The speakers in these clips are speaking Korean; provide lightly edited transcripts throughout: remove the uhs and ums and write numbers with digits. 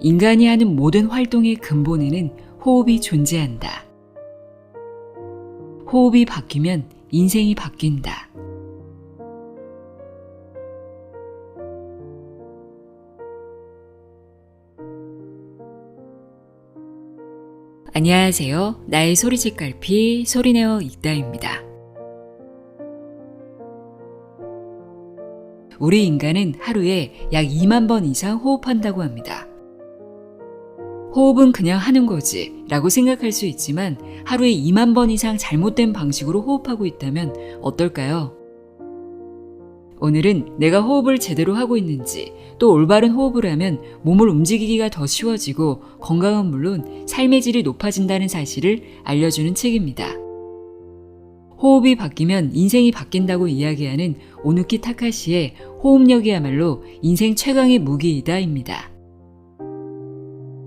인간이 하는 모든 활동의 근본에는 호흡이 존재한다. 호흡이 바뀌면 인생이 바뀐다. 안녕하세요. 나의 소리책 갈피 소리내어 읽다입니다. 우리 인간은 하루에 약 2만 번 이상 호흡한다고 합니다. 호흡은 그냥 하는 거지 라고 생각할 수 있지만 하루에 2만 번 이상 잘못된 방식으로 호흡하고 있다면 어떨까요? 오늘은 내가 호흡을 제대로 하고 있는지, 또 올바른 호흡을 하면 몸을 움직이기가 더 쉬워지고 건강은 물론 삶의 질이 높아진다는 사실을 알려주는 책입니다. 호흡이 바뀌면 인생이 바뀐다고 이야기하는 오누키 타카시의 호흡력이야말로 인생 최강의 무기이다입니다.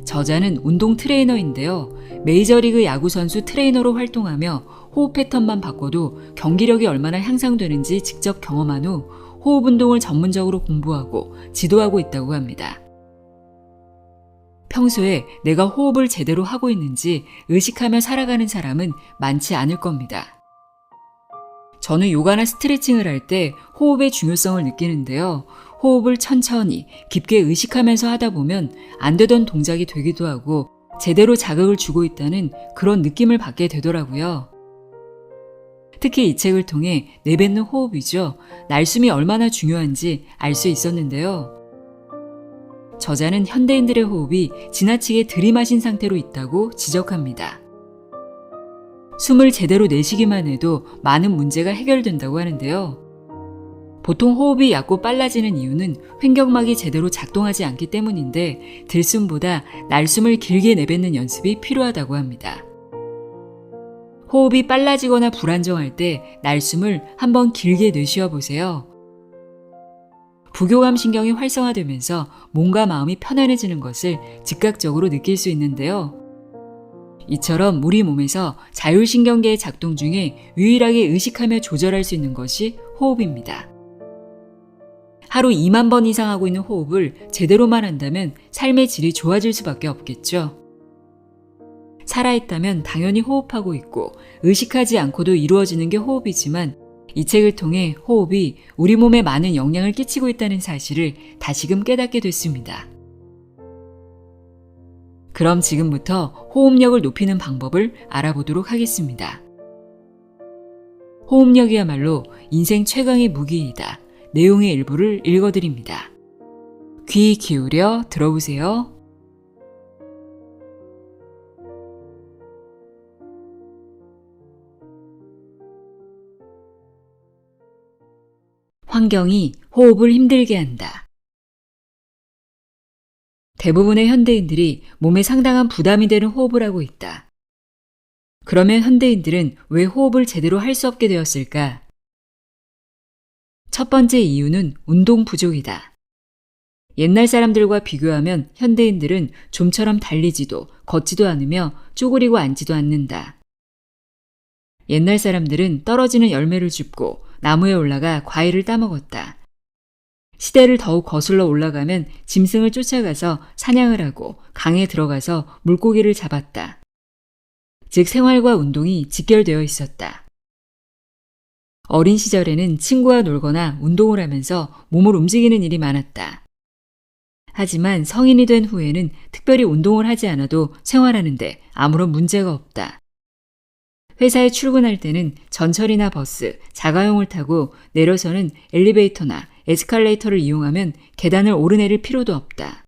저자는 운동 트레이너인데요. 메이저리그 야구 선수 트레이너로 활동하며 호흡 패턴만 바꿔도 경기력이 얼마나 향상되는지 직접 경험한 후 호흡 운동을 전문적으로 공부하고 지도하고 있다고 합니다. 평소에 내가 호흡을 제대로 하고 있는지 의식하며 살아가는 사람은 많지 않을 겁니다. 저는 요가나 스트레칭을 할 때 호흡의 중요성을 느끼는데요. 호흡을 천천히 깊게 의식하면서 하다 보면 안 되던 동작이 되기도 하고 제대로 자극을 주고 있다는 그런 느낌을 받게 되더라고요. 특히 이 책을 통해 내뱉는 호흡이죠. 날숨이 얼마나 중요한지 알 수 있었는데요. 저자는 현대인들의 호흡이 지나치게 들이마신 상태로 있다고 지적합니다. 숨을 제대로 내쉬기만 해도 많은 문제가 해결된다고 하는데요. 보통 호흡이 얕고 빨라지는 이유는 횡격막이 제대로 작동하지 않기 때문인데 들숨보다 날숨을 길게 내뱉는 연습이 필요하다고 합니다. 호흡이 빨라지거나 불안정할 때 날숨을 한번 길게 내쉬어 보세요. 부교감 신경이 활성화되면서 몸과 마음이 편안해지는 것을 즉각적으로 느낄 수 있는데요. 이처럼 우리 몸에서 자율신경계의 작동 중에 유일하게 의식하며 조절할 수 있는 것이 호흡입니다. 하루 2만 번 이상 하고 있는 호흡을 제대로만 한다면 삶의 질이 좋아질 수밖에 없겠죠. 살아있다면 당연히 호흡하고 있고 의식하지 않고도 이루어지는 게 호흡이지만 이 책을 통해 호흡이 우리 몸에 많은 영향을 끼치고 있다는 사실을 다시금 깨닫게 됐습니다. 그럼 지금부터 호흡력을 높이는 방법을 알아보도록 하겠습니다. 호흡력이야말로 인생 최강의 무기이다. 내용의 일부를 읽어드립니다. 귀 기울여 들어보세요. 환경이 호흡을 힘들게 한다. 대부분의 현대인들이 몸에 상당한 부담이 되는 호흡을 하고 있다. 그러면 현대인들은 왜 호흡을 제대로 할 수 없게 되었을까? 첫 번째 이유는 운동 부족이다. 옛날 사람들과 비교하면 현대인들은 좀처럼 달리지도 걷지도 않으며 쪼그리고 앉지도 않는다. 옛날 사람들은 떨어지는 열매를 줍고 나무에 올라가 과일을 따먹었다. 시대를 더욱 거슬러 올라가면 짐승을 쫓아가서 사냥을 하고 강에 들어가서 물고기를 잡았다. 즉 생활과 운동이 직결되어 있었다. 어린 시절에는 친구와 놀거나 운동을 하면서 몸을 움직이는 일이 많았다. 하지만 성인이 된 후에는 특별히 운동을 하지 않아도 생활하는데 아무런 문제가 없다. 회사에 출근할 때는 전철이나 버스, 자가용을 타고 내려서는 엘리베이터나 에스컬레이터를 이용하면 계단을 오르내릴 필요도 없다.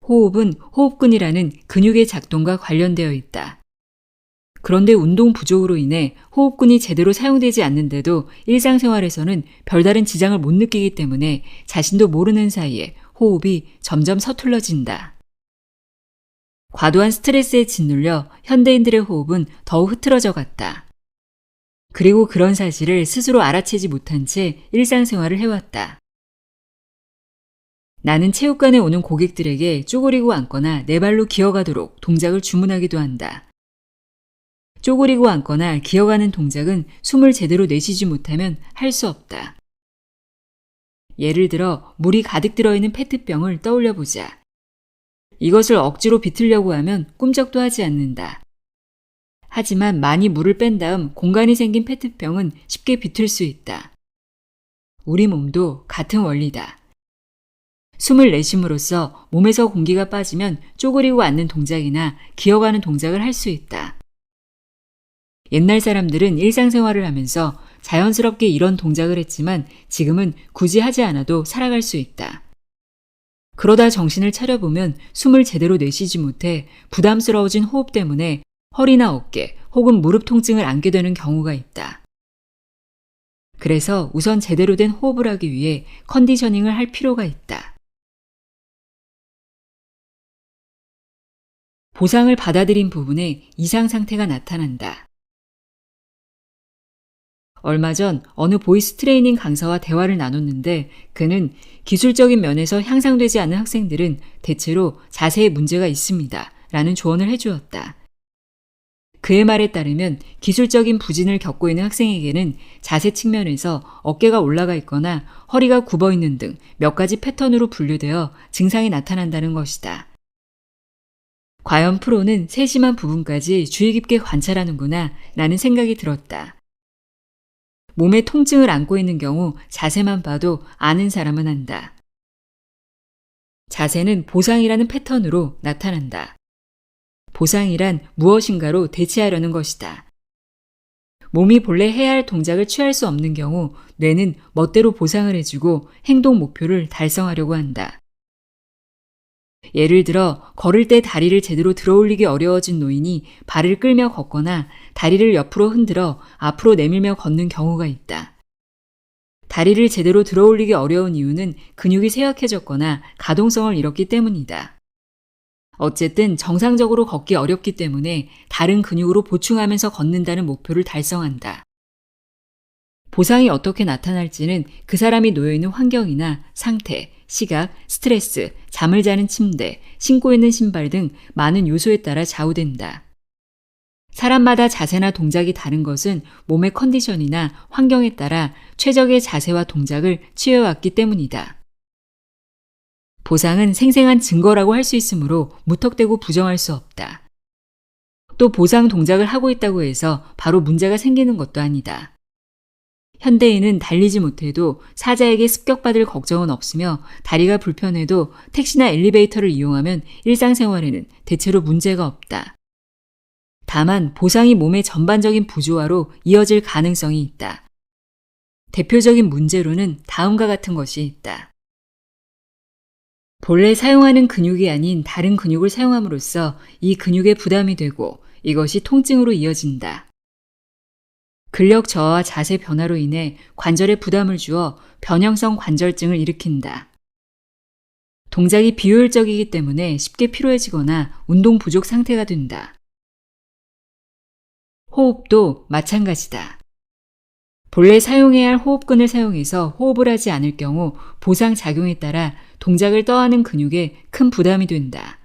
호흡은 호흡근이라는 근육의 작동과 관련되어 있다. 그런데 운동 부족으로 인해 호흡근이 제대로 사용되지 않는데도 일상생활에서는 별다른 지장을 못 느끼기 때문에 자신도 모르는 사이에 호흡이 점점 서툴러진다. 과도한 스트레스에 짓눌려 현대인들의 호흡은 더욱 흐트러져 갔다. 그리고 그런 사실을 스스로 알아채지 못한 채 일상생활을 해왔다. 나는 체육관에 오는 고객들에게 쪼그리고 앉거나 네 발로 기어가도록 동작을 주문하기도 한다. 쪼그리고 앉거나 기어가는 동작은 숨을 제대로 내쉬지 못하면 할 수 없다. 예를 들어 물이 가득 들어있는 페트병을 떠올려 보자. 이것을 억지로 비틀려고 하면 꿈쩍도 하지 않는다. 하지만 많이 물을 뺀 다음 공간이 생긴 페트병은 쉽게 비틀 수 있다. 우리 몸도 같은 원리다. 숨을 내쉼으로써 몸에서 공기가 빠지면 쪼그리고 앉는 동작이나 기어가는 동작을 할 수 있다. 옛날 사람들은 일상생활을 하면서 자연스럽게 이런 동작을 했지만 지금은 굳이 하지 않아도 살아갈 수 있다. 그러다 정신을 차려보면 숨을 제대로 내쉬지 못해 부담스러워진 호흡 때문에 허리나 어깨 혹은 무릎 통증을 안게 되는 경우가 있다. 그래서 우선 제대로 된 호흡을 하기 위해 컨디셔닝을 할 필요가 있다. 보상을 받아들인 부분에 이상 상태가 나타난다. 얼마 전 어느 보이스 트레이닝 강사와 대화를 나눴는데 그는 기술적인 면에서 향상되지 않은 학생들은 대체로 자세에 문제가 있습니다. 라는 조언을 해주었다. 그의 말에 따르면 기술적인 부진을 겪고 있는 학생에게는 자세 측면에서 어깨가 올라가 있거나 허리가 굽어 있는 등 몇 가지 패턴으로 분류되어 증상이 나타난다는 것이다. 과연 프로는 세심한 부분까지 주의 깊게 관찰하는구나 라는 생각이 들었다. 몸에 통증을 안고 있는 경우 자세만 봐도 아는 사람은 안다. 자세는 보상이라는 패턴으로 나타난다. 보상이란 무엇인가로 대체하려는 것이다. 몸이 본래 해야 할 동작을 취할 수 없는 경우 뇌는 멋대로 보상을 해주고 행동 목표를 달성하려고 한다. 예를 들어 걸을 때 다리를 제대로 들어올리기 어려워진 노인이 발을 끌며 걷거나 다리를 옆으로 흔들어 앞으로 내밀며 걷는 경우가 있다. 다리를 제대로 들어올리기 어려운 이유는 근육이 쇠약해졌거나 가동성을 잃었기 때문이다. 어쨌든 정상적으로 걷기 어렵기 때문에 다른 근육으로 보충하면서 걷는다는 목표를 달성한다. 보상이 어떻게 나타날지는 그 사람이 놓여있는 환경이나 상태, 시각, 스트레스, 잠을 자는 침대, 신고 있는 신발 등 많은 요소에 따라 좌우된다. 사람마다 자세나 동작이 다른 것은 몸의 컨디션이나 환경에 따라 최적의 자세와 동작을 취해왔기 때문이다. 보상은 생생한 증거라고 할 수 있으므로 무턱대고 부정할 수 없다. 또 보상 동작을 하고 있다고 해서 바로 문제가 생기는 것도 아니다. 현대인은 달리지 못해도 사자에게 습격받을 걱정은 없으며 다리가 불편해도 택시나 엘리베이터를 이용하면 일상생활에는 대체로 문제가 없다. 다만 보상이 몸의 전반적인 부조화로 이어질 가능성이 있다. 대표적인 문제로는 다음과 같은 것이 있다. 본래 사용하는 근육이 아닌 다른 근육을 사용함으로써 이 근육에 부담이 되고 이것이 통증으로 이어진다. 근력 저하와 자세 변화로 인해 관절에 부담을 주어 변형성 관절증을 일으킨다. 동작이 비효율적이기 때문에 쉽게 피로해지거나 운동 부족 상태가 된다. 호흡도 마찬가지다. 본래 사용해야 할 호흡근을 사용해서 호흡을 하지 않을 경우 보상 작용에 따라 동작을 떠하는 근육에 큰 부담이 된다.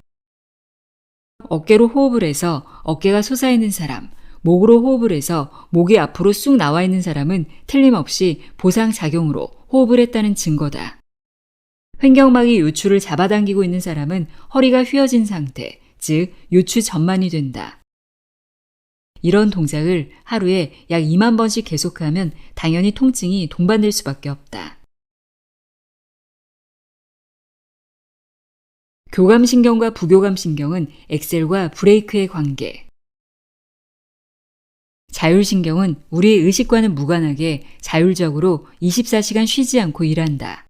어깨로 호흡을 해서 어깨가 솟아있는 사람, 목으로 호흡을 해서 목이 앞으로 쑥 나와 있는 사람은 틀림없이 보상 작용으로 호흡을 했다는 증거다. 횡격막이 요추를 잡아당기고 있는 사람은 허리가 휘어진 상태, 즉 요추 전만이 된다. 이런 동작을 하루에 약 2만 번씩 계속하면 당연히 통증이 동반될 수밖에 없다. 교감신경과 부교감신경은 엑셀과 브레이크의 관계. 자율신경은 우리의 의식과는 무관하게 자율적으로 24시간 쉬지 않고 일한다.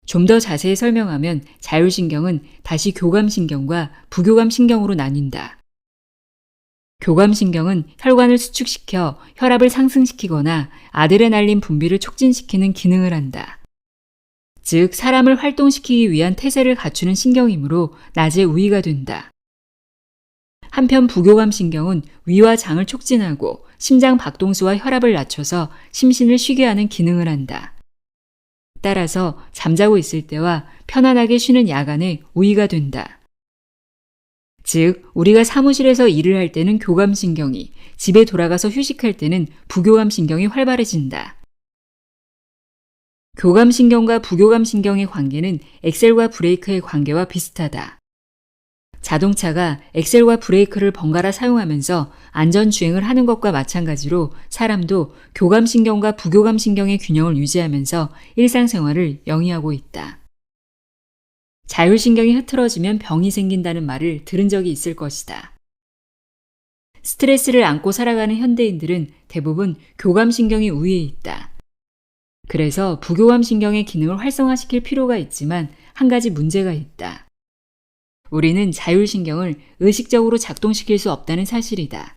좀 더 자세히 설명하면 자율신경은 다시 교감신경과 부교감신경으로 나뉜다. 교감신경은 혈관을 수축시켜 혈압을 상승시키거나 아드레날린 분비를 촉진시키는 기능을 한다. 즉, 사람을 활동시키기 위한 태세를 갖추는 신경이므로 낮에 우위가 된다. 한편 부교감신경은 위와 장을 촉진하고 심장 박동수와 혈압을 낮춰서 심신을 쉬게 하는 기능을 한다. 따라서 잠자고 있을 때와 편안하게 쉬는 야간에 우위가 된다. 즉, 우리가 사무실에서 일을 할 때는 교감신경이, 집에 돌아가서 휴식할 때는 부교감신경이 활발해진다. 교감신경과 부교감신경의 관계는 엑셀과 브레이크의 관계와 비슷하다. 자동차가 엑셀과 브레이크를 번갈아 사용하면서 안전주행을 하는 것과 마찬가지로 사람도 교감신경과 부교감신경의 균형을 유지하면서 일상생활을 영위하고 있다. 자율신경이 흐트러지면 병이 생긴다는 말을 들은 적이 있을 것이다. 스트레스를 안고 살아가는 현대인들은 대부분 교감신경이 우위에 있다. 그래서 부교감신경의 기능을 활성화시킬 필요가 있지만 한 가지 문제가 있다. 우리는 자율신경을 의식적으로 작동시킬 수 없다는 사실이다.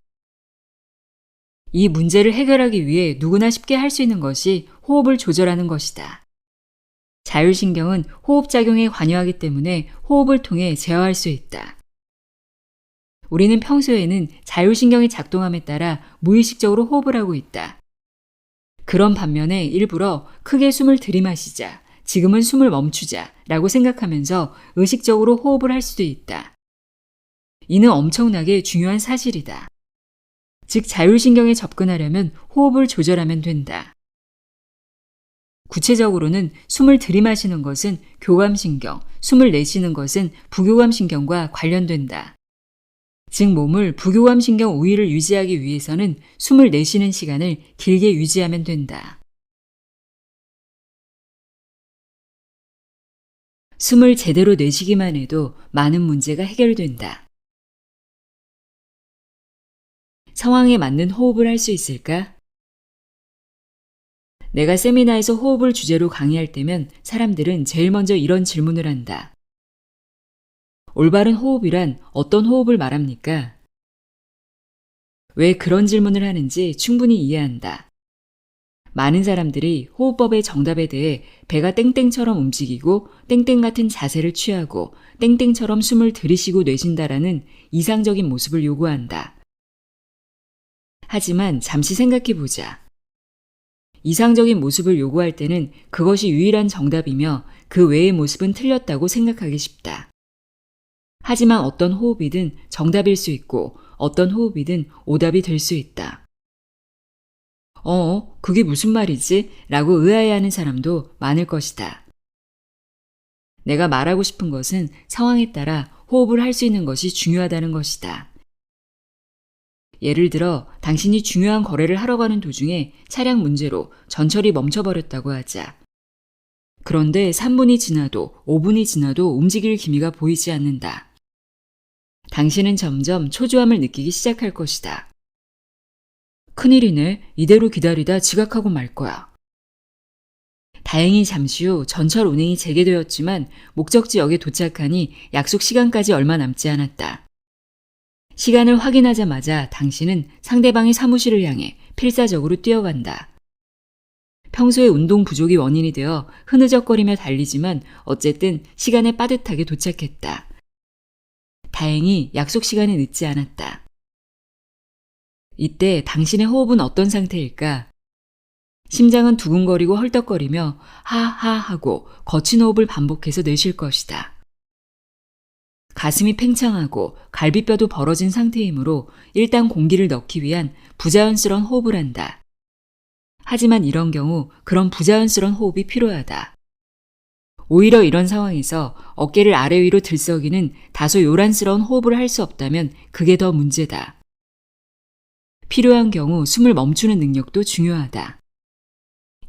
이 문제를 해결하기 위해 누구나 쉽게 할 수 있는 것이 호흡을 조절하는 것이다. 자율신경은 호흡작용에 관여하기 때문에 호흡을 통해 제어할 수 있다. 우리는 평소에는 자율신경이 작동함에 따라 무의식적으로 호흡을 하고 있다. 그런 반면에 일부러 크게 숨을 들이마시자, 지금은 숨을 멈추자 라고 생각하면서 의식적으로 호흡을 할 수도 있다. 이는 엄청나게 중요한 사실이다. 즉 자율신경에 접근하려면 호흡을 조절하면 된다. 구체적으로는 숨을 들이마시는 것은 교감신경, 숨을 내쉬는 것은 부교감신경과 관련된다. 즉 몸을 부교감신경 우위를 유지하기 위해서는 숨을 내쉬는 시간을 길게 유지하면 된다. 숨을 제대로 내쉬기만 해도 많은 문제가 해결된다. 상황에 맞는 호흡을 할 수 있을까? 내가 세미나에서 호흡을 주제로 강의할 때면 사람들은 제일 먼저 이런 질문을 한다. 올바른 호흡이란 어떤 호흡을 말합니까? 왜 그런 질문을 하는지 충분히 이해한다. 많은 사람들이 호흡법의 정답에 대해 배가 땡땡처럼 움직이고 땡땡 같은 자세를 취하고 땡땡처럼 숨을 들이쉬고 내쉰다라는 이상적인 모습을 요구한다. 하지만 잠시 생각해보자. 이상적인 모습을 요구할 때는 그것이 유일한 정답이며 그 외의 모습은 틀렸다고 생각하기 쉽다. 하지만 어떤 호흡이든 정답일 수 있고 어떤 호흡이든 오답이 될 수 있다. 그게 무슨 말이지? 라고 의아해하는 사람도 많을 것이다. 내가 말하고 싶은 것은 상황에 따라 호흡을 할 수 있는 것이 중요하다는 것이다. 예를 들어 당신이 중요한 거래를 하러 가는 도중에 차량 문제로 전철이 멈춰버렸다고 하자. 그런데 3분이 지나도 5분이 지나도 움직일 기미가 보이지 않는다. 당신은 점점 초조함을 느끼기 시작할 것이다. 큰일이네. 이대로 기다리다 지각하고 말 거야. 다행히 잠시 후 전철 운행이 재개되었지만 목적지역에 도착하니 약속 시간까지 얼마 남지 않았다. 시간을 확인하자마자 당신은 상대방의 사무실을 향해 필사적으로 뛰어간다. 평소에 운동 부족이 원인이 되어 흐느적거리며 달리지만 어쨌든 시간에 빠듯하게 도착했다. 다행히 약속 시간에 늦지 않았다. 이때 당신의 호흡은 어떤 상태일까? 심장은 두근거리고 헐떡거리며 하하 하고 거친 호흡을 반복해서 내쉴 것이다. 가슴이 팽창하고 갈비뼈도 벌어진 상태이므로 일단 공기를 넣기 위한 부자연스러운 호흡을 한다. 하지만 이런 경우 그런 부자연스러운 호흡이 필요하다. 오히려 이런 상황에서 어깨를 아래 위로 들썩이는 다소 요란스러운 호흡을 할 수 없다면 그게 더 문제다. 필요한 경우 숨을 멈추는 능력도 중요하다.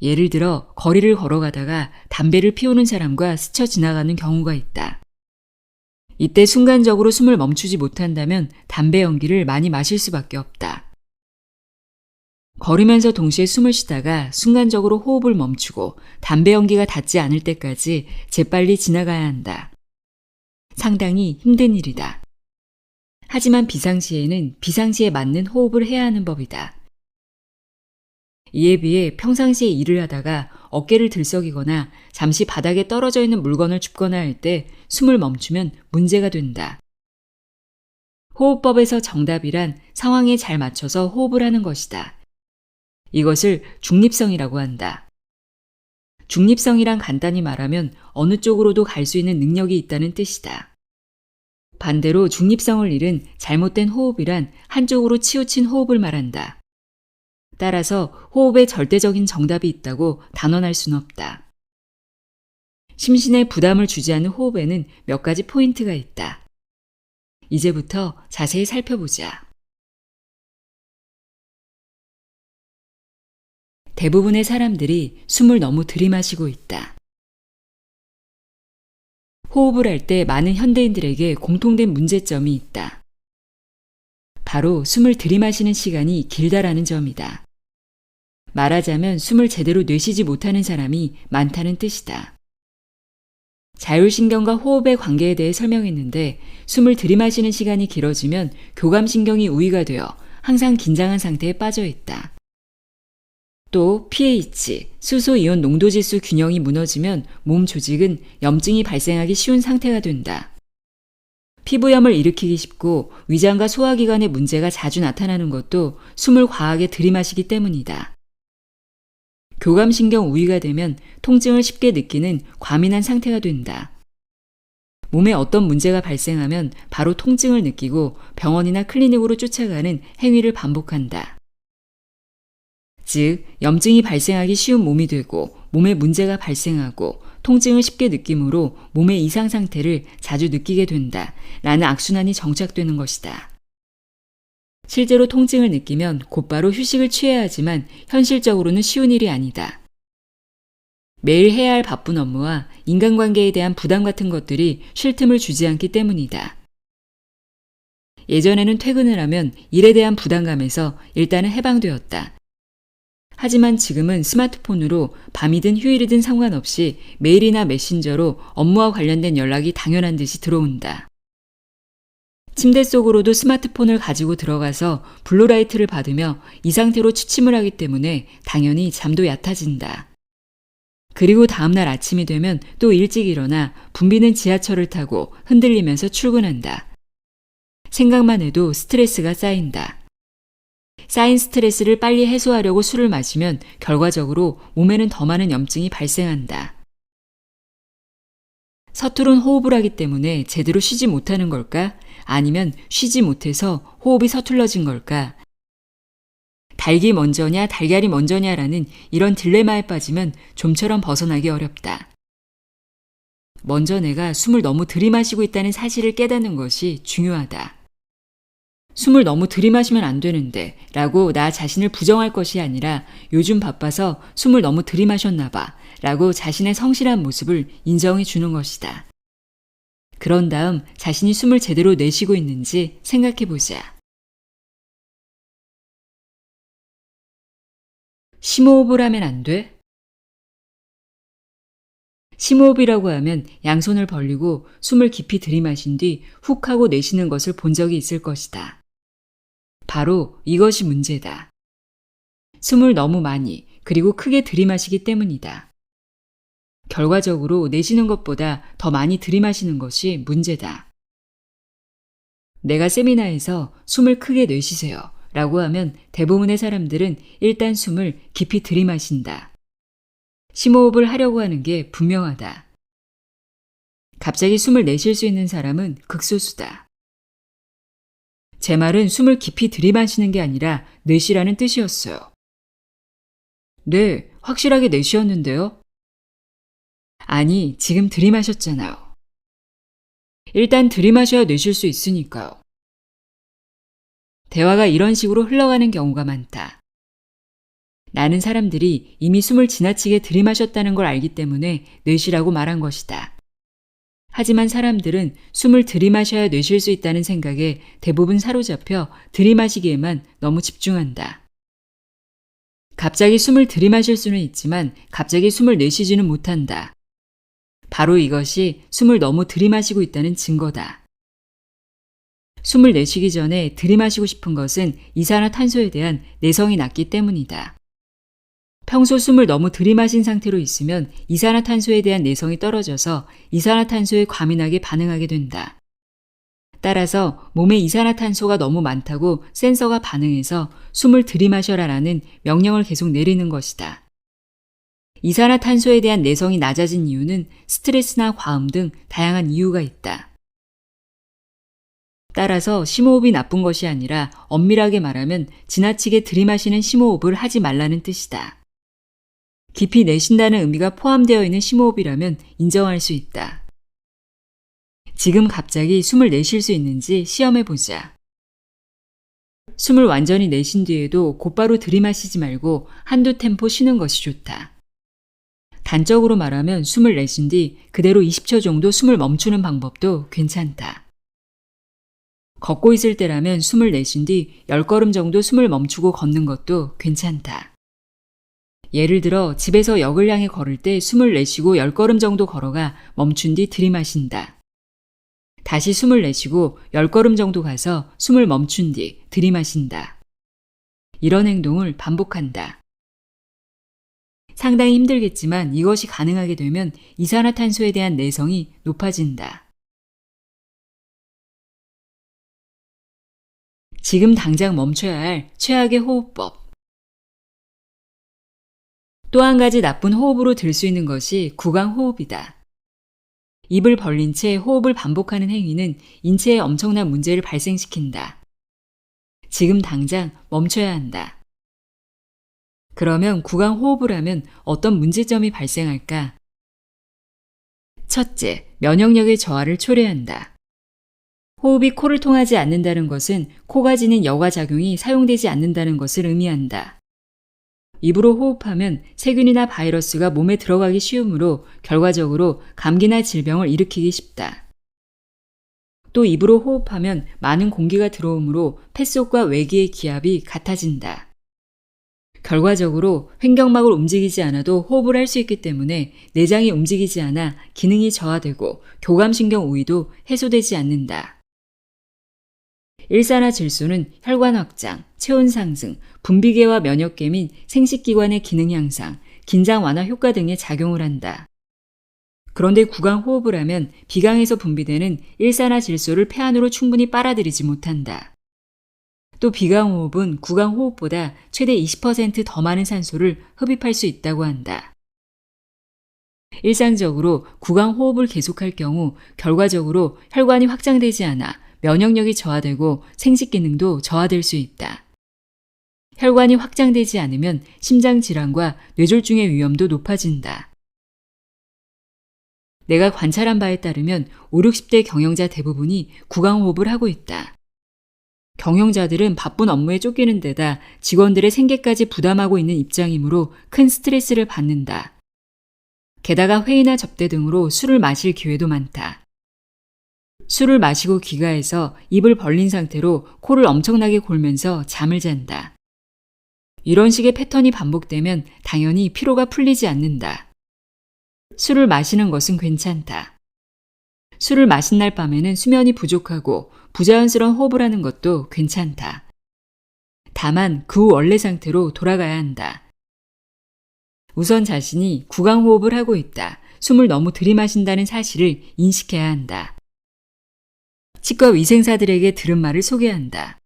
예를 들어 거리를 걸어가다가 담배를 피우는 사람과 스쳐 지나가는 경우가 있다. 이때 순간적으로 숨을 멈추지 못한다면 담배 연기를 많이 마실 수밖에 없다. 걸으면서 동시에 숨을 쉬다가 순간적으로 호흡을 멈추고 담배 연기가 닿지 않을 때까지 재빨리 지나가야 한다. 상당히 힘든 일이다. 하지만 비상시에는 비상시에 맞는 호흡을 해야 하는 법이다. 이에 비해 평상시에 일을 하다가 어깨를 들썩이거나 잠시 바닥에 떨어져 있는 물건을 줍거나 할 때 숨을 멈추면 문제가 된다. 호흡법에서 정답이란 상황에 잘 맞춰서 호흡을 하는 것이다. 이것을 중립성이라고 한다. 중립성이란 간단히 말하면 어느 쪽으로도 갈 수 있는 능력이 있다는 뜻이다. 반대로 중립성을 잃은 잘못된 호흡이란 한쪽으로 치우친 호흡을 말한다. 따라서 호흡에 절대적인 정답이 있다고 단언할 수는 없다. 심신에 부담을 주지 않는 호흡에는 몇 가지 포인트가 있다. 이제부터 자세히 살펴보자. 대부분의 사람들이 숨을 너무 들이마시고 있다. 호흡을 할 때 많은 현대인들에게 공통된 문제점이 있다. 바로 숨을 들이마시는 시간이 길다라는 점이다. 말하자면 숨을 제대로 내쉬지 못하는 사람이 많다는 뜻이다. 자율신경과 호흡의 관계에 대해 설명했는데 숨을 들이마시는 시간이 길어지면 교감신경이 우위가 되어 항상 긴장한 상태에 빠져 있다. 또 pH, 수소이온 농도지수 균형이 무너지면 몸 조직은 염증이 발생하기 쉬운 상태가 된다. 피부염을 일으키기 쉽고 위장과 소화기관에 문제가 자주 나타나는 것도 숨을 과하게 들이마시기 때문이다. 교감신경 우위가 되면 통증을 쉽게 느끼는 과민한 상태가 된다. 몸에 어떤 문제가 발생하면 바로 통증을 느끼고 병원이나 클리닉으로 쫓아가는 행위를 반복한다. 즉, 염증이 발생하기 쉬운 몸이 되고 몸에 문제가 발생하고 통증을 쉽게 느끼므로 몸의 이상 상태를 자주 느끼게 된다 라는 악순환이 정착되는 것이다. 실제로 통증을 느끼면 곧바로 휴식을 취해야 하지만 현실적으로는 쉬운 일이 아니다. 매일 해야 할 바쁜 업무와 인간관계에 대한 부담 같은 것들이 쉴 틈을 주지 않기 때문이다. 예전에는 퇴근을 하면 일에 대한 부담감에서 일단은 해방되었다. 하지만 지금은 스마트폰으로 밤이든 휴일이든 상관없이 메일이나 메신저로 업무와 관련된 연락이 당연한 듯이 들어온다. 침대 속으로도 스마트폰을 가지고 들어가서 블루라이트를 받으며 이 상태로 취침을 하기 때문에 당연히 잠도 얕아진다. 그리고 다음날 아침이 되면 또 일찍 일어나 붐비는 지하철을 타고 흔들리면서 출근한다. 생각만 해도 스트레스가 쌓인다. 쌓인 스트레스를 빨리 해소하려고 술을 마시면 결과적으로 몸에는 더 많은 염증이 발생한다. 서투른 호흡을 하기 때문에 제대로 쉬지 못하는 걸까? 아니면 쉬지 못해서 호흡이 서툴러진 걸까? 닭이 먼저냐 달걀이 먼저냐라는 이런 딜레마에 빠지면 좀처럼 벗어나기 어렵다. 먼저 내가 숨을 너무 들이마시고 있다는 사실을 깨닫는 것이 중요하다. 숨을 너무 들이마시면 안 되는데 라고 나 자신을 부정할 것이 아니라 요즘 바빠서 숨을 너무 들이마셨나 봐 라고 자신의 성실한 모습을 인정해 주는 것이다. 그런 다음 자신이 숨을 제대로 내쉬고 있는지 생각해 보자. 심호흡을 하면 안 돼? 심호흡이라고 하면 양손을 벌리고 숨을 깊이 들이마신 뒤 훅 하고 내쉬는 것을 본 적이 있을 것이다. 바로 이것이 문제다. 숨을 너무 많이 그리고 크게 들이마시기 때문이다. 결과적으로 내쉬는 것보다 더 많이 들이마시는 것이 문제다. 내가 세미나에서 숨을 크게 내쉬세요 라고 하면 대부분의 사람들은 일단 숨을 깊이 들이마신다. 심호흡을 하려고 하는 게 분명하다. 갑자기 숨을 내쉴 수 있는 사람은 극소수다. 제 말은 숨을 깊이 들이마시는 게 아니라 내쉬라는 뜻이었어요. 네, 확실하게 내쉬었는데요. 아니, 지금 들이마셨잖아요. 일단 들이마셔야 내쉴 수 있으니까요. 대화가 이런 식으로 흘러가는 경우가 많다. 나는 사람들이 이미 숨을 지나치게 들이마셨다는 걸 알기 때문에 내쉬라고 말한 것이다. 하지만 사람들은 숨을 들이마셔야 내쉴 수 있다는 생각에 대부분 사로잡혀 들이마시기에만 너무 집중한다. 갑자기 숨을 들이마실 수는 있지만 갑자기 숨을 내쉬지는 못한다. 바로 이것이 숨을 너무 들이마시고 있다는 증거다. 숨을 내쉬기 전에 들이마시고 싶은 것은 이산화탄소에 대한 내성이 낮기 때문이다. 평소 숨을 너무 들이마신 상태로 있으면 이산화탄소에 대한 내성이 떨어져서 이산화탄소에 과민하게 반응하게 된다. 따라서 몸에 이산화탄소가 너무 많다고 센서가 반응해서 숨을 들이마셔라라는 명령을 계속 내리는 것이다. 이산화탄소에 대한 내성이 낮아진 이유는 스트레스나 과음 등 다양한 이유가 있다. 따라서 심호흡이 나쁜 것이 아니라 엄밀하게 말하면 지나치게 들이마시는 심호흡을 하지 말라는 뜻이다. 깊이 내쉰다는 의미가 포함되어 있는 심호흡이라면 인정할 수 있다. 지금 갑자기 숨을 내쉴 수 있는지 시험해 보자. 숨을 완전히 내쉰 뒤에도 곧바로 들이마시지 말고 한두 템포 쉬는 것이 좋다. 단적으로 말하면 숨을 내쉰 뒤 그대로 20초 정도 숨을 멈추는 방법도 괜찮다. 걷고 있을 때라면 숨을 내쉰 뒤 10걸음 정도 숨을 멈추고 걷는 것도 괜찮다. 예를 들어 집에서 역을 향해 걸을 때 숨을 내쉬고 10걸음 정도 걸어가 멈춘 뒤 들이마신다. 다시 숨을 내쉬고 10걸음 정도 가서 숨을 멈춘 뒤 들이마신다. 이런 행동을 반복한다. 상당히 힘들겠지만 이것이 가능하게 되면 이산화탄소에 대한 내성이 높아진다. 지금 당장 멈춰야 할 최악의 호흡법. 또 한 가지 나쁜 호흡으로 들 수 있는 것이 구강호흡이다. 입을 벌린 채 호흡을 반복하는 행위는 인체에 엄청난 문제를 발생시킨다. 지금 당장 멈춰야 한다. 그러면 구강호흡을 하면 어떤 문제점이 발생할까? 첫째, 면역력의 저하를 초래한다. 호흡이 코를 통하지 않는다는 것은 코가 지닌 여과작용이 사용되지 않는다는 것을 의미한다. 입으로 호흡하면 세균이나 바이러스가 몸에 들어가기 쉬우므로 결과적으로 감기나 질병을 일으키기 쉽다. 또 입으로 호흡하면 많은 공기가 들어오므로 폐속과 외기의 기압이 같아진다. 결과적으로 횡격막을 움직이지 않아도 호흡을 할 수 있기 때문에 내장이 움직이지 않아 기능이 저하되고 교감신경 우위도 해소되지 않는다. 일산화질소는 혈관 확장, 체온 상승, 분비계와 면역계 및 생식기관의 기능 향상, 긴장 완화 효과 등에 작용을 한다. 그런데 구강호흡을 하면 비강에서 분비되는 일산화질소를 폐 안으로 충분히 빨아들이지 못한다. 또 비강호흡은 구강호흡보다 최대 20% 더 많은 산소를 흡입할 수 있다고 한다. 일상적으로 구강호흡을 계속할 경우 결과적으로 혈관이 확장되지 않아 면역력이 저하되고 생식기능도 저하될 수 있다. 혈관이 확장되지 않으면 심장질환과 뇌졸중의 위험도 높아진다. 내가 관찰한 바에 따르면 5, 60대 경영자 대부분이 구강호흡을 하고 있다. 경영자들은 바쁜 업무에 쫓기는 데다 직원들의 생계까지 부담하고 있는 입장이므로 큰 스트레스를 받는다. 게다가 회의나 접대 등으로 술을 마실 기회도 많다. 술을 마시고 귀가해서 입을 벌린 상태로 코를 엄청나게 골면서 잠을 잔다. 이런 식의 패턴이 반복되면 당연히 피로가 풀리지 않는다. 술을 마시는 것은 괜찮다. 술을 마신 날 밤에는 수면이 부족하고 부자연스러운 호흡을 하는 것도 괜찮다. 다만 그 원래 상태로 돌아가야 한다. 우선 자신이 구강호흡을 하고 있다. 숨을 너무 들이마신다는 사실을 인식해야 한다. 치과 위생사들에게 들은 말을 소개한다.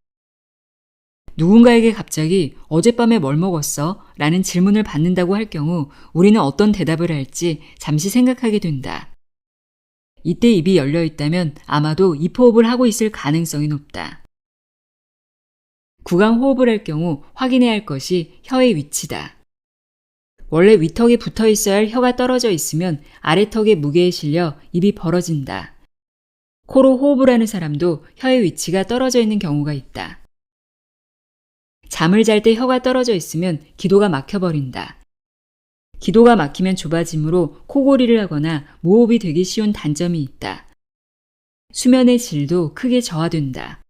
누군가에게 갑자기 어젯밤에 뭘 먹었어? 라는 질문을 받는다고 할 경우 우리는 어떤 대답을 할지 잠시 생각하게 된다. 이때 입이 열려 있다면 아마도 입호흡을 하고 있을 가능성이 높다. 구강호흡을 할 경우 확인해야 할 것이 혀의 위치다. 원래 위턱에 붙어 있어야 할 혀가 떨어져 있으면 아래턱의 무게에 실려 입이 벌어진다. 코로 호흡을 하는 사람도 혀의 위치가 떨어져 있는 경우가 있다. 잠을 잘 때 혀가 떨어져 있으면 기도가 막혀버린다. 기도가 막히면 좁아지므로 코골이를 하거나 무호흡이 되기 쉬운 단점이 있다. 수면의 질도 크게 저하된다.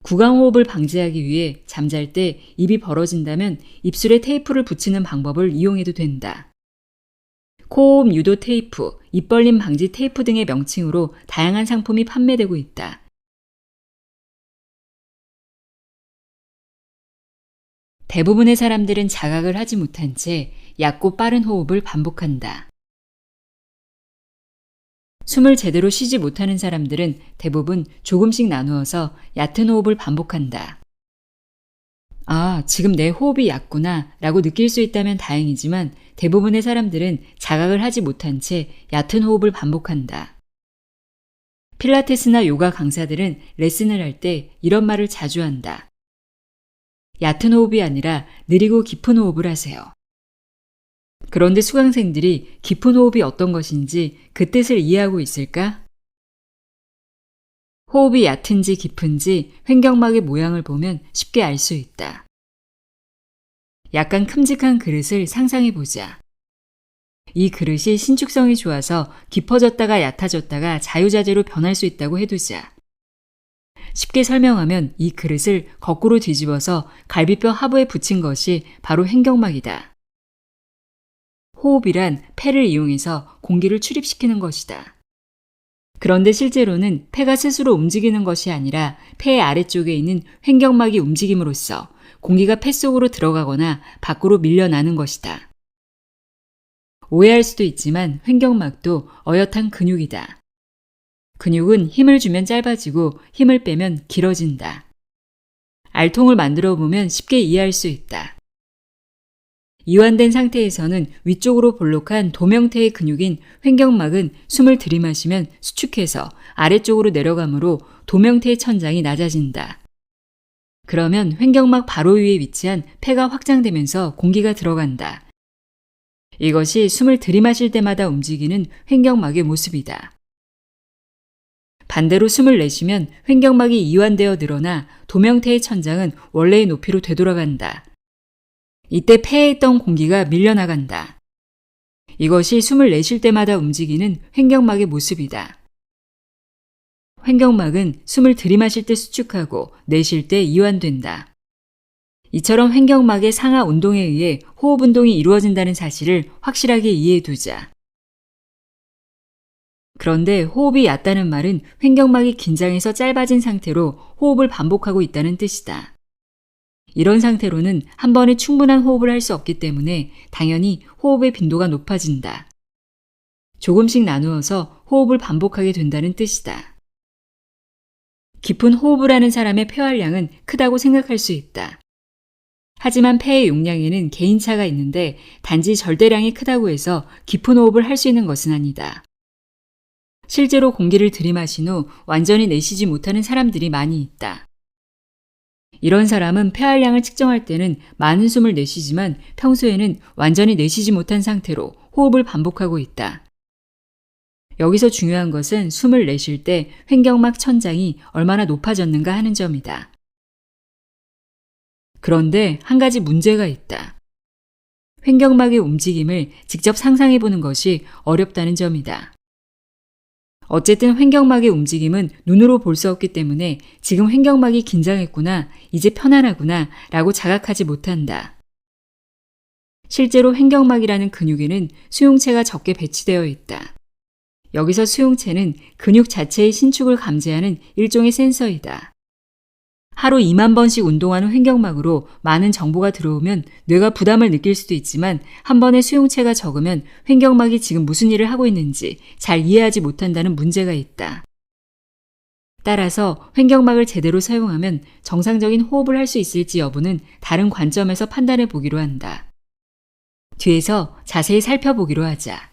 구강호흡을 방지하기 위해 잠잘 때 입이 벌어진다면 입술에 테이프를 붙이는 방법을 이용해도 된다. 코호흡 유도 테이프, 입벌림 방지 테이프 등의 명칭으로 다양한 상품이 판매되고 있다. 대부분의 사람들은 자각을 하지 못한 채 얕고 빠른 호흡을 반복한다. 숨을 제대로 쉬지 못하는 사람들은 대부분 조금씩 나누어서 얕은 호흡을 반복한다. 아, 지금 내 호흡이 얕구나 라고 느낄 수 있다면 다행이지만 대부분의 사람들은 자각을 하지 못한 채 얕은 호흡을 반복한다. 필라테스나 요가 강사들은 레슨을 할 때 이런 말을 자주 한다. 얕은 호흡이 아니라 느리고 깊은 호흡을 하세요. 그런데 수강생들이 깊은 호흡이 어떤 것인지 그 뜻을 이해하고 있을까? 호흡이 얕은지 깊은지 횡격막의 모양을 보면 쉽게 알 수 있다. 약간 큼직한 그릇을 상상해 보자. 이 그릇이 신축성이 좋아서 깊어졌다가 얕아졌다가 자유자재로 변할 수 있다고 해두자. 쉽게 설명하면 이 그릇을 거꾸로 뒤집어서 갈비뼈 하부에 붙인 것이 바로 횡격막이다. 호흡이란 폐를 이용해서 공기를 출입시키는 것이다. 그런데 실제로는 폐가 스스로 움직이는 것이 아니라 폐의 아래쪽에 있는 횡격막이 움직임으로써 공기가 폐 속으로 들어가거나 밖으로 밀려나는 것이다. 오해할 수도 있지만 횡격막도 어엿한 근육이다. 근육은 힘을 주면 짧아지고 힘을 빼면 길어진다. 알통을 만들어 보면 쉽게 이해할 수 있다. 이완된 상태에서는 위쪽으로 볼록한 도명태의 근육인 횡격막은 숨을 들이마시면 수축해서 아래쪽으로 내려가므로 도명태의 천장이 낮아진다. 그러면 횡격막 바로 위에 위치한 폐가 확장되면서 공기가 들어간다. 이것이 숨을 들이마실 때마다 움직이는 횡격막의 모습이다. 반대로 숨을 내쉬면 횡격막이 이완되어 늘어나 도명태의 천장은 원래의 높이로 되돌아간다. 이때 폐에 있던 공기가 밀려나간다. 이것이 숨을 내쉴 때마다 움직이는 횡격막의 모습이다. 횡격막은 숨을 들이마실 때 수축하고 내쉴 때 이완된다. 이처럼 횡격막의 상하 운동에 의해 호흡 운동이 이루어진다는 사실을 확실하게 이해해 두자. 그런데 호흡이 얕다는 말은 횡격막이 긴장해서 짧아진 상태로 호흡을 반복하고 있다는 뜻이다. 이런 상태로는 한 번에 충분한 호흡을 할 수 없기 때문에 당연히 호흡의 빈도가 높아진다. 조금씩 나누어서 호흡을 반복하게 된다는 뜻이다. 깊은 호흡을 하는 사람의 폐활량은 크다고 생각할 수 있다. 하지만 폐의 용량에는 개인차가 있는데 단지 절대량이 크다고 해서 깊은 호흡을 할 수 있는 것은 아니다. 실제로 공기를 들이마신 후 완전히 내쉬지 못하는 사람들이 많이 있다. 이런 사람은 폐활량을 측정할 때는 많은 숨을 내쉬지만 평소에는 완전히 내쉬지 못한 상태로 호흡을 반복하고 있다. 여기서 중요한 것은 숨을 내쉴 때 횡격막 천장이 얼마나 높아졌는가 하는 점이다. 그런데 한 가지 문제가 있다. 횡격막의 움직임을 직접 상상해 보는 것이 어렵다는 점이다. 어쨌든 횡격막의 움직임은 눈으로 볼 수 없기 때문에 지금 횡격막이 긴장했구나, 이제 편안하구나 라고 자각하지 못한다. 실제로 횡격막이라는 근육에는 수용체가 적게 배치되어 있다. 여기서 수용체는 근육 자체의 신축을 감지하는 일종의 센서이다. 하루 2만 번씩 운동하는 횡격막으로 많은 정보가 들어오면 뇌가 부담을 느낄 수도 있지만 한 번에 수용체가 적으면 횡격막이 지금 무슨 일을 하고 있는지 잘 이해하지 못한다는 문제가 있다. 따라서 횡격막을 제대로 사용하면 정상적인 호흡을 할 수 있을지 여부는 다른 관점에서 판단해 보기로 한다. 뒤에서 자세히 살펴보기로 하자.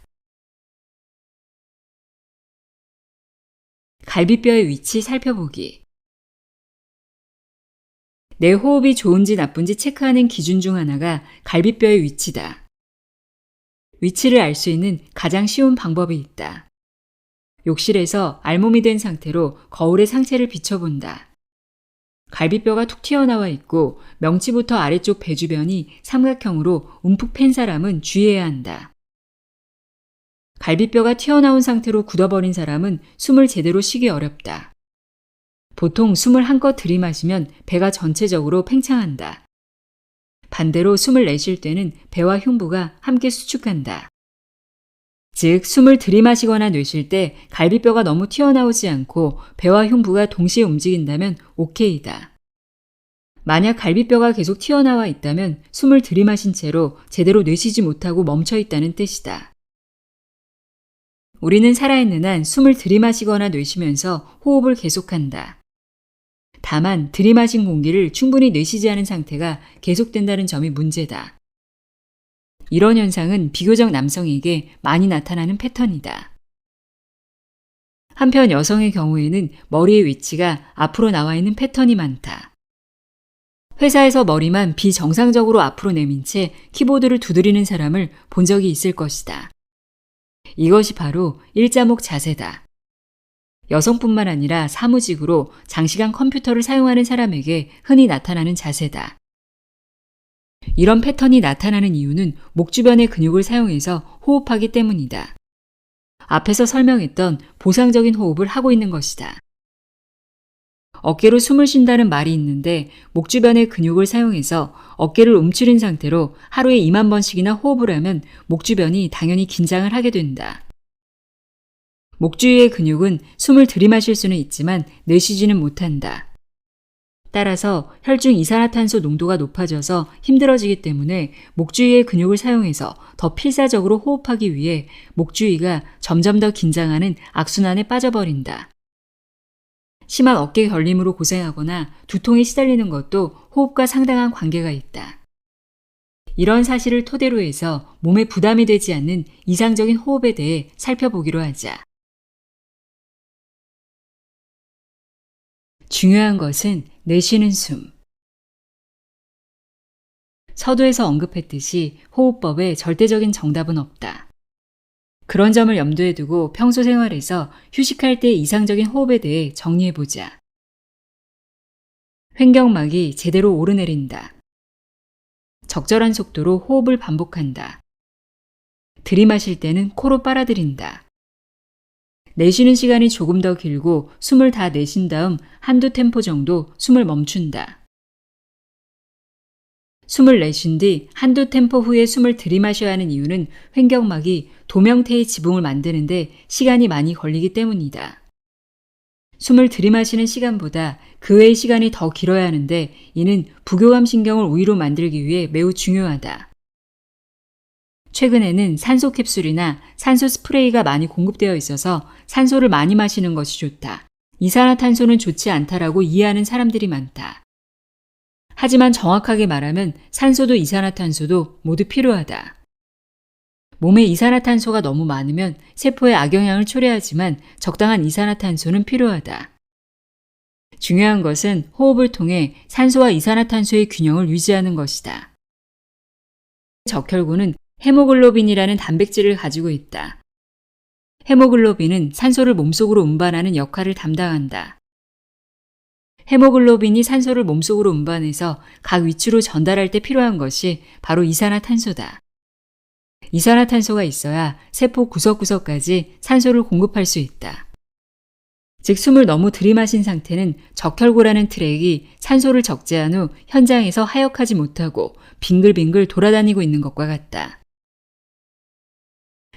갈비뼈의 위치 살펴보기. 내 호흡이 좋은지 나쁜지 체크하는 기준 중 하나가 갈비뼈의 위치다. 위치를 알 수 있는 가장 쉬운 방법이 있다. 욕실에서 알몸이 된 상태로 거울에 상체를 비춰본다. 갈비뼈가 툭 튀어나와 있고 명치부터 아래쪽 배 주변이 삼각형으로 움푹 팬 사람은 주의해야 한다. 갈비뼈가 튀어나온 상태로 굳어버린 사람은 숨을 제대로 쉬기 어렵다. 보통 숨을 한껏 들이마시면 배가 전체적으로 팽창한다. 반대로 숨을 내쉴 때는 배와 흉부가 함께 수축한다. 즉, 숨을 들이마시거나 내쉴 때 갈비뼈가 너무 튀어나오지 않고 배와 흉부가 동시에 움직인다면 오케이다. 만약 갈비뼈가 계속 튀어나와 있다면 숨을 들이마신 채로 제대로 내쉬지 못하고 멈춰 있다는 뜻이다. 우리는 살아있는 한 숨을 들이마시거나 내쉬면서 호흡을 계속한다. 다만 들이마신 공기를 충분히 내쉬지 않은 상태가 계속된다는 점이 문제다. 이런 현상은 비교적 남성에게 많이 나타나는 패턴이다. 한편 여성의 경우에는 머리의 위치가 앞으로 나와 있는 패턴이 많다. 회사에서 머리만 비정상적으로 앞으로 내민 채 키보드를 두드리는 사람을 본 적이 있을 것이다. 이것이 바로 일자목 자세다. 여성뿐만 아니라 사무직으로 장시간 컴퓨터를 사용하는 사람에게 흔히 나타나는 자세다. 이런 패턴이 나타나는 이유는 목 주변의 근육을 사용해서 호흡하기 때문이다. 앞에서 설명했던 보상적인 호흡을 하고 있는 것이다. 어깨로 숨을 쉰다는 말이 있는데 목 주변의 근육을 사용해서 어깨를 움츠린 상태로 하루에 2만 번씩이나 호흡을 하면 목 주변이 당연히 긴장을 하게 된다. 목 주위의 근육은 숨을 들이마실 수는 있지만 내쉬지는 못한다. 따라서 혈중 이산화탄소 농도가 높아져서 힘들어지기 때문에 목 주위의 근육을 사용해서 더 필사적으로 호흡하기 위해 목 주위가 점점 더 긴장하는 악순환에 빠져버린다. 심한 어깨 결림으로 고생하거나 두통에 시달리는 것도 호흡과 상당한 관계가 있다. 이런 사실을 토대로 해서 몸에 부담이 되지 않는 이상적인 호흡에 대해 살펴보기로 하자. 중요한 것은 내쉬는 숨. 서두에서 언급했듯이 호흡법에 절대적인 정답은 없다. 그런 점을 염두에 두고 평소 생활에서 휴식할 때 이상적인 호흡에 대해 정리해보자. 횡격막이 제대로 오르내린다. 적절한 속도로 호흡을 반복한다. 들이마실 때는 코로 빨아들인다. 내쉬는 시간이 조금 더 길고 숨을 다 내쉰 다음 한두 템포 정도 숨을 멈춘다. 숨을 내쉰 뒤 한두 템포 후에 숨을 들이마셔야 하는 이유는 횡격막이 도명태의 지붕을 만드는데 시간이 많이 걸리기 때문이다. 숨을 들이마시는 시간보다 그 외의 시간이 더 길어야 하는데 이는 부교감 신경을 우위로 만들기 위해 매우 중요하다. 최근에는 산소 캡슐이나 산소 스프레이가 많이 공급되어 있어서 산소를 많이 마시는 것이 좋다. 이산화탄소는 좋지 않다라고 이해하는 사람들이 많다. 하지만 정확하게 말하면 산소도 이산화탄소도 모두 필요하다. 몸에 이산화탄소가 너무 많으면 세포에 악영향을 초래하지만 적당한 이산화탄소는 필요하다. 중요한 것은 호흡을 통해 산소와 이산화탄소의 균형을 유지하는 것이다. 적혈구는 헤모글로빈이라는 단백질을 가지고 있다. 헤모글로빈은 산소를 몸속으로 운반하는 역할을 담당한다. 헤모글로빈이 산소를 몸속으로 운반해서 각 위치로 전달할 때 필요한 것이 바로 이산화탄소다. 이산화탄소가 있어야 세포 구석구석까지 산소를 공급할 수 있다. 즉 숨을 너무 들이마신 상태는 적혈구라는 트랙이 산소를 적재한 후 현장에서 하역하지 못하고 빙글빙글 돌아다니고 있는 것과 같다.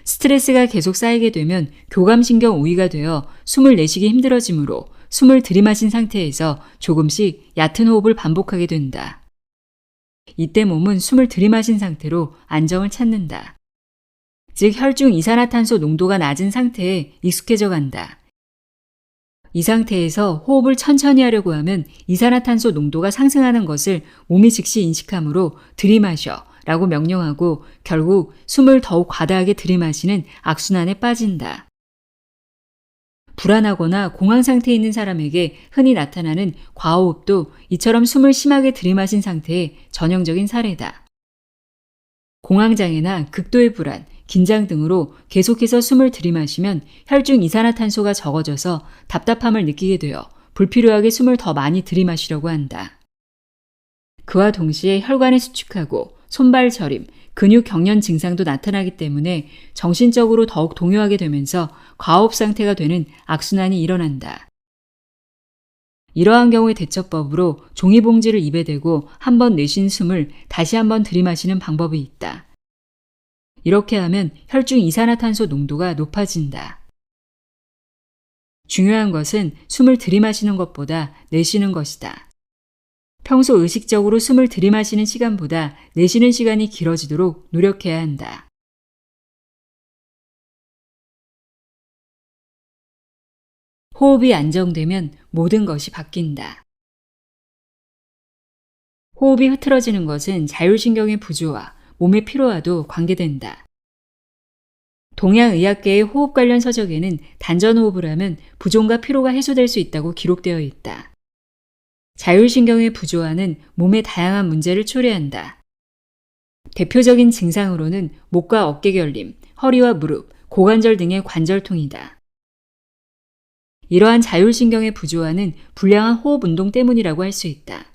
스트레스가 계속 쌓이게 되면 교감신경 우위가 되어 숨을 내쉬기 힘들어지므로 숨을 들이마신 상태에서 조금씩 얕은 호흡을 반복하게 된다. 이때 몸은 숨을 들이마신 상태로 안정을 찾는다. 즉 혈중 이산화탄소 농도가 낮은 상태에 익숙해져 간다. 이 상태에서 호흡을 천천히 하려고 하면 이산화탄소 농도가 상승하는 것을 몸이 즉시 인식하므로 들이마셔 라고 명령하고 결국 숨을 더욱 과다하게 들이마시는 악순환에 빠진다. 불안하거나 공황 상태에 있는 사람에게 흔히 나타나는 과호흡도 이처럼 숨을 심하게 들이마신 상태의 전형적인 사례다. 공황장애나 극도의 불안, 긴장 등으로 계속해서 숨을 들이마시면 혈중 이산화탄소가 적어져서 답답함을 느끼게 되어 불필요하게 숨을 더 많이 들이마시려고 한다. 그와 동시에 혈관이 수축하고 손발 저림, 근육 경련 증상도 나타나기 때문에 정신적으로 더욱 동요하게 되면서 과호흡 상태가 되는 악순환이 일어난다. 이러한 경우의 대처법으로 종이봉지를 입에 대고 한번 내쉰 숨을 다시 한번 들이마시는 방법이 있다. 이렇게 하면 혈중 이산화탄소 농도가 높아진다. 중요한 것은 숨을 들이마시는 것보다 내쉬는 것이다. 평소 의식적으로 숨을 들이마시는 시간보다 내쉬는 시간이 길어지도록 노력해야 한다. 호흡이 안정되면 모든 것이 바뀐다. 호흡이 흐트러지는 것은 자율신경의 부조와 몸의 피로와도 관계된다. 동양의학계의 호흡 관련 서적에는 단전호흡을 하면 부종과 피로가 해소될 수 있다고 기록되어 있다. 자율신경의 부조화는 몸의 다양한 문제를 초래한다. 대표적인 증상으로는 목과 어깨 결림, 허리와 무릎, 고관절 등의 관절통이다. 이러한 자율신경의 부조화는 불량한 호흡 운동 때문이라고 할 수 있다.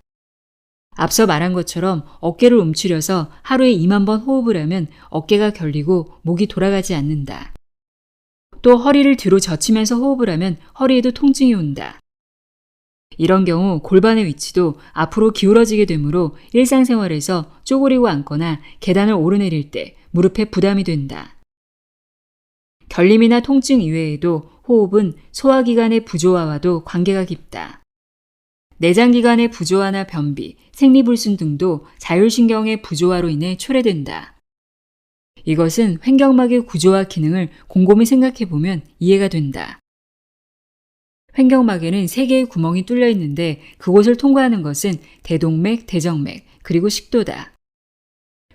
앞서 말한 것처럼 어깨를 움츠려서 하루에 2만 번 호흡을 하면 어깨가 결리고 목이 돌아가지 않는다. 또 허리를 뒤로 젖히면서 호흡을 하면 허리에도 통증이 온다. 이런 경우 골반의 위치도 앞으로 기울어지게 되므로 일상생활에서 쪼그리고 앉거나 계단을 오르내릴 때 무릎에 부담이 된다. 결림이나 통증 이외에도 호흡은 소화기관의 부조화와도 관계가 깊다. 내장기관의 부조화나 변비, 생리불순 등도 자율신경의 부조화로 인해 초래된다. 이것은 횡격막의 구조와 기능을 곰곰이 생각해보면 이해가 된다. 횡격막에는 3개의 구멍이 뚫려 있는데 그곳을 통과하는 것은 대동맥, 대정맥, 그리고 식도다.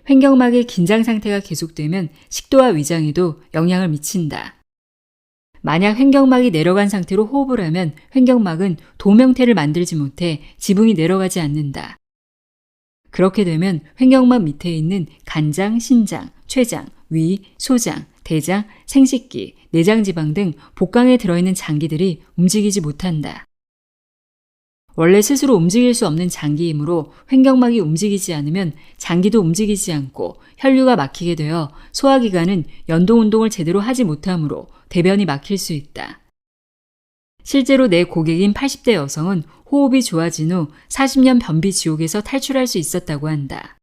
횡격막의 긴장 상태가 계속되면 식도와 위장에도 영향을 미친다. 만약 횡격막이 내려간 상태로 호흡을 하면 횡격막은 도명태를 만들지 못해 지붕이 내려가지 않는다. 그렇게 되면 횡격막 밑에 있는 간장, 신장, 췌장, 위, 소장, 대장, 생식기, 내장지방 등 복강에 들어있는 장기들이 움직이지 못한다. 원래 스스로 움직일 수 없는 장기이므로 횡격막이 움직이지 않으면 장기도 움직이지 않고 혈류가 막히게 되어 소화기관은 연동운동을 제대로 하지 못하므로 대변이 막힐 수 있다. 실제로 내 고객인 80대 여성은 호흡이 좋아진 후 40년 변비 지옥에서 탈출할 수 있었다고 한다.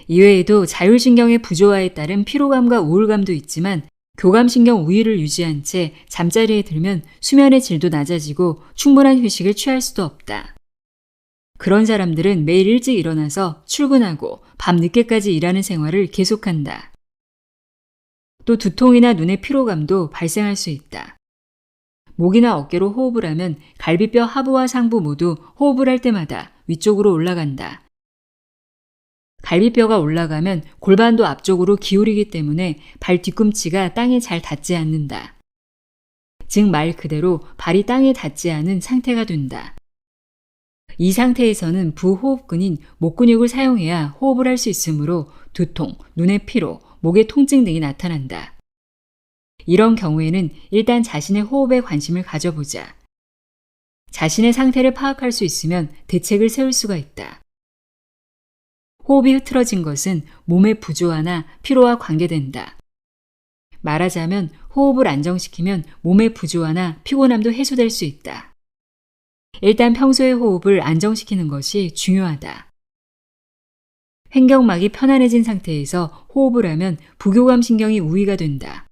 이외에도 자율신경의 부조화에 따른 피로감과 우울감도 있지만 교감신경 우위를 유지한 채 잠자리에 들면 수면의 질도 낮아지고 충분한 휴식을 취할 수도 없다. 그런 사람들은 매일 일찍 일어나서 출근하고 밤 늦게까지 일하는 생활을 계속한다. 또 두통이나 눈의 피로감도 발생할 수 있다. 목이나 어깨로 호흡을 하면 갈비뼈 하부와 상부 모두 호흡을 할 때마다 위쪽으로 올라간다. 갈비뼈가 올라가면 골반도 앞쪽으로 기울이기 때문에 발 뒤꿈치가 땅에 잘 닿지 않는다. 즉 말 그대로 발이 땅에 닿지 않은 상태가 된다. 이 상태에서는 부호흡근인 목 근육을 사용해야 호흡을 할 수 있으므로 두통, 눈의 피로, 목의 통증 등이 나타난다. 이런 경우에는 일단 자신의 호흡에 관심을 가져보자. 자신의 상태를 파악할 수 있으면 대책을 세울 수가 있다. 호흡이 흐트러진 것은 몸의 부조화나 피로와 관계된다. 말하자면 호흡을 안정시키면 몸의 부조화나 피곤함도 해소될 수 있다. 일단 평소의 호흡을 안정시키는 것이 중요하다. 횡격막이 편안해진 상태에서 호흡을 하면 부교감신경이 우위가 된다.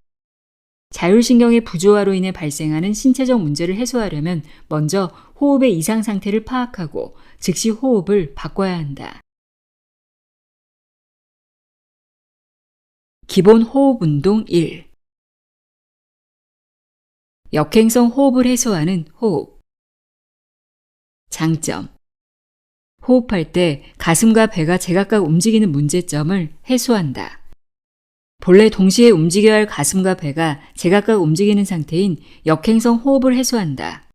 자율신경의 부조화로 인해 발생하는 신체적 문제를 해소하려면 먼저 호흡의 이상 상태를 파악하고 즉시 호흡을 바꿔야 한다. 기본 호흡 운동 1. 역행성 호흡을 해소하는 호흡. 장점. 호흡할 때 가슴과 배가 제각각 움직이는 문제점을 해소한다. 본래 동시에 움직여야 할 가슴과 배가 제각각 움직이는 상태인 역행성 호흡을 해소한다.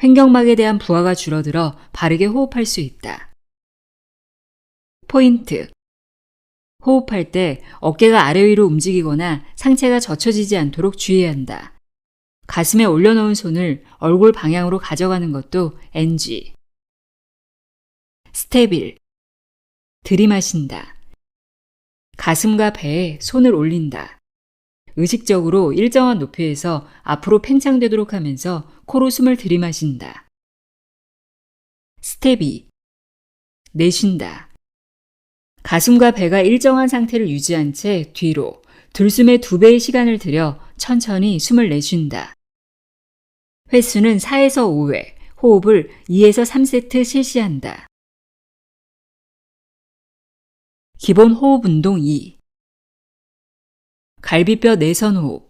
횡격막에 대한 부하가 줄어들어 바르게 호흡할 수 있다. 포인트. 호흡할 때 어깨가 아래 위로 움직이거나 상체가 젖혀지지 않도록 주의해야 한다. 가슴에 올려놓은 손을 얼굴 방향으로 가져가는 것도 NG. 스텝 1. 들이마신다. 가슴과 배에 손을 올린다. 의식적으로 일정한 높이에서 앞으로 팽창되도록 하면서 코로 숨을 들이마신다. 스텝 2. 내쉰다. 가슴과 배가 일정한 상태를 유지한 채 뒤로 들숨의 2배의 시간을 들여 천천히 숨을 내쉰다. 횟수는 4에서 5회, 호흡을 2에서 3세트 실시한다. 기본 호흡 운동 2. 갈비뼈 내선 호흡.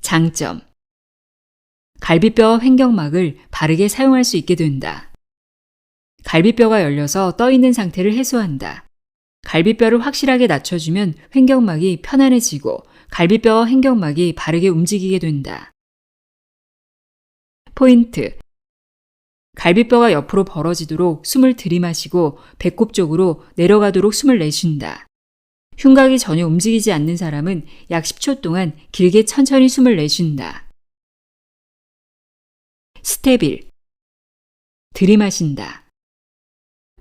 장점. 갈비뼈와 횡격막을 바르게 사용할 수 있게 된다. 갈비뼈가 열려서 떠 있는 상태를 해소한다. 갈비뼈를 확실하게 낮춰주면 횡격막이 편안해지고 갈비뼈와 횡격막이 바르게 움직이게 된다. 포인트. 갈비뼈가 옆으로 벌어지도록 숨을 들이마시고 배꼽 쪽으로 내려가도록 숨을 내쉰다. 흉곽이 전혀 움직이지 않는 사람은 약 10초 동안 길게 천천히 숨을 내쉰다. 스텝 1. 들이마신다.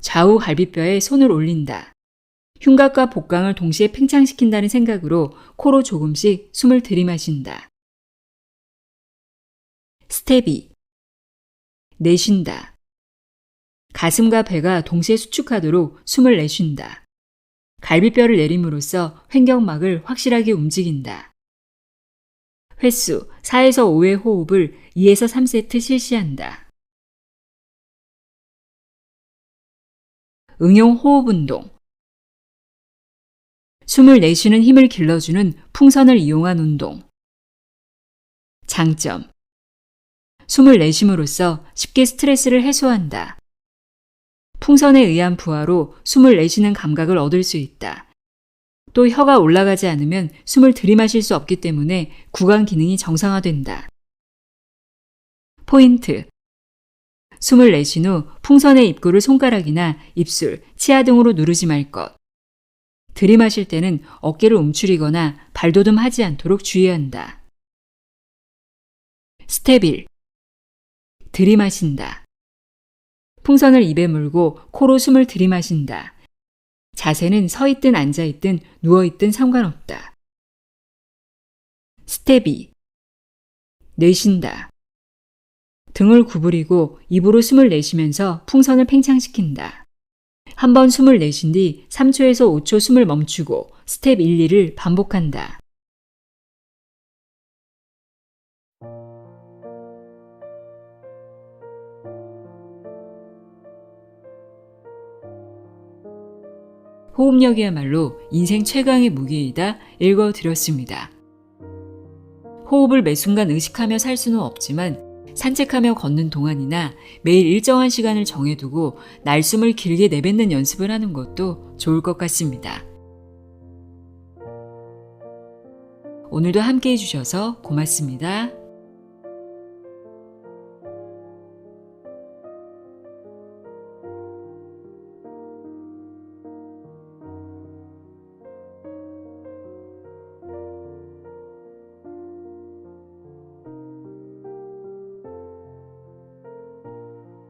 좌우 갈비뼈에 손을 올린다. 흉곽과 복강을 동시에 팽창시킨다는 생각으로 코로 조금씩 숨을 들이마신다. 스텝 2. 내쉰다. 가슴과 배가 동시에 수축하도록 숨을 내쉰다. 갈비뼈를 내림으로써 횡격막을 확실하게 움직인다. 횟수 4에서 5회 호흡을 2에서 3세트 실시한다. 응용 호흡 운동. 숨을 내쉬는 힘을 길러주는 풍선을 이용한 운동. 장점. 숨을 내쉼으로써 쉽게 스트레스를 해소한다. 풍선에 의한 부하로 숨을 내쉬는 감각을 얻을 수 있다. 또 혀가 올라가지 않으면 숨을 들이마실 수 없기 때문에 구강 기능이 정상화된다. 포인트. 숨을 내쉰 후 풍선의 입구를 손가락이나 입술, 치아 등으로 누르지 말 것. 들이마실 때는 어깨를 움츠리거나 발돋움하지 않도록 주의한다. 스텝 1. 들이마신다. 풍선을 입에 물고 코로 숨을 들이마신다. 자세는 서 있든 앉아 있든 누워 있든 상관없다. 스텝 2. 내쉰다. 등을 구부리고 입으로 숨을 내쉬면서 풍선을 팽창시킨다. 한번 숨을 내쉰 뒤 3초에서 5초 숨을 멈추고 스텝 1, 2를 반복한다. 호흡력이야말로 인생 최강의 무기이다 읽어드렸습니다. 호흡을 매 순간 의식하며 살 수는 없지만 산책하며 걷는 동안이나 매일 일정한 시간을 정해두고 날숨을 길게 내뱉는 연습을 하는 것도 좋을 것 같습니다. 오늘도 함께 해주셔서 고맙습니다.